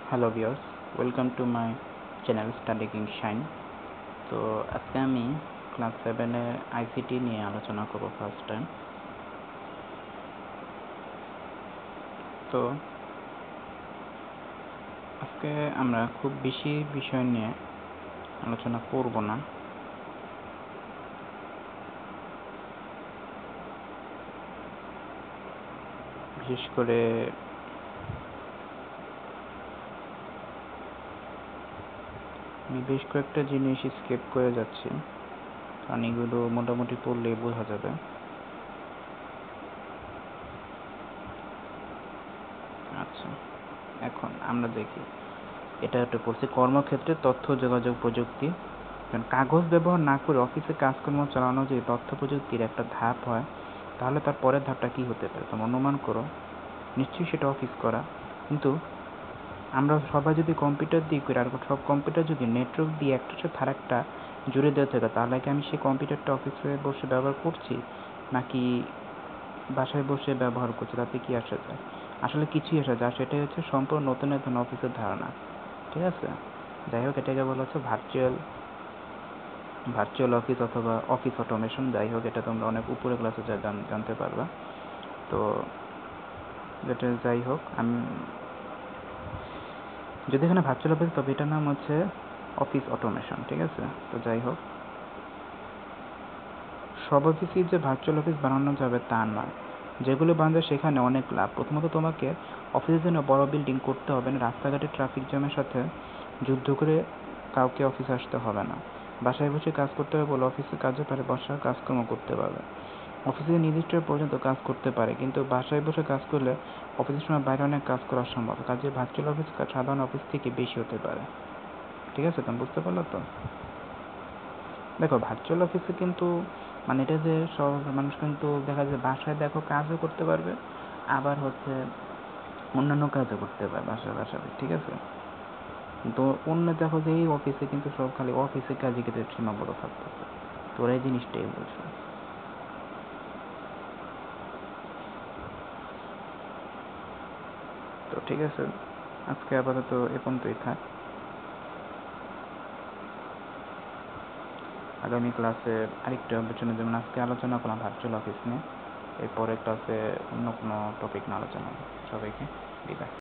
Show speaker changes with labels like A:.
A: Hello viewers, welcome to my channel study king shine. তো আজকে আমি ক্লাস 7-এর আইসিটি নিয়ে আলোচনা করব ফার্স্ট টাইম। তো আজকে আমরা খুব বেশি বিষয় নিয়ে আলোচনা করব না। বিশেষ করে আমি বেশ কয়েকটা জিনিস স্কিপ করে যাচ্ছি, কারণ এগুলো মোটামুটি পড়লেই বোঝা যাবে। আচ্ছা, এখন আমরা দেখি, এটা একটা পড়ছি কর্মক্ষেত্রে তথ্য যোগাযোগ প্রযুক্তি। কাগজ ব্যবহার না করে অফিসে কাজকর্ম চালানো যে তথ্য প্রযুক্তির একটা ধাপ হয়, তাহলে তার পরের ধাপটা কি হতে পারে? তোমরা অনুমান করো। নিশ্চয়ই সেটা অফিস করা। কিন্তু আমরা সবাই যদি কম্পিউটার দিয়ে করি, আর সব কম্পিউটার যদি নেটওয়ার্ক দিয়ে একটার সাথে আরেকটা জুড়ে দেওয়া থাকে, তাহলে কি আমি সেই কম্পিউটারটা অফিসে বসে ব্যবহার করছি, নাকি বাসায় বসে ব্যবহার করছি? তাতে কি আসা যায়? আসলে কিছুই আসা যায়। সেটাই হচ্ছে সম্পূর্ণ নতুন একজন অফিসের ধারণা। ঠিক আছে, যাই হোক, এটাকে বলা হচ্ছে ভার্চুয়াল অফিস অথবা অফিস অটোমেশন। যাই হোক, এটা তোমরা অনেক উপরে ক্লাসে জানতে পারবা। তো যেটা যাই হোক, আমি যদি এখানে ভার্চুয়াল অফিস, তবে এটার নাম হচ্ছে অফিস অটোমেশন। ঠিক আছে, তো যাই হোক, সব অফিসই যে ভার্চুয়াল অফিস বানানো যাবে তা নয়। যেগুলো বানাবে সেখানে অনেক লাভ। প্রথমত তোমাকে অফিসের জন্য বড় বিল্ডিং করতে হবে না, রাস্তাঘাটে ট্রাফিক জ্যামের সাথে যুদ্ধ করে কাউকে অফিসে আসতে হবে না। বাসায় বসে কাজ করতে হবে বলে অফিসের কাজে পারে বসার কাজকর্ম করতে পারবে। অফিসে নির্দিষ্ট পর্যন্ত কাজ করতে পারে, কিন্তু বাসায় বসে কাজ করলে অফিসের সময় বাইরে অনেক কাজ করা সম্ভব। কাজে ভার্চুয়াল অফিস সাধারণ অফিস থেকে বেশি হতে পারে। ঠিক আছে, তুমি বুঝতে পারলো তো? দেখো, ভার্চুয়াল অফিসে কিন্তু মানে এটা যে সব মানুষ কিন্তু দেখা যায় বাসায় দেখো কাজও করতে পারবে, আবার হচ্ছে অন্যান্য কাজও করতে পারবে বাসায় বাসায়। ঠিক আছে, কিন্তু অন্য দেখো যে এই অফিসে কিন্তু সব খালি অফিসের কাজে কিন্তু সীমাবদ্ধ থাকতেছে। তোরা এই জিনিসটাই বলছো। তো ঠিক আছে, আজকে আপাতত এ পর্যন্তই থাক। আগামী ক্লাসে আরেকটু আলোচনা, যেমন আজকে আলোচনা করলাম ভার্চুয়াল অফিস নিয়ে, এরপরের ক্লাসে অন্য কোনো টপিক নিয়ে আলোচনা হবে। সবাইকে বিদায়।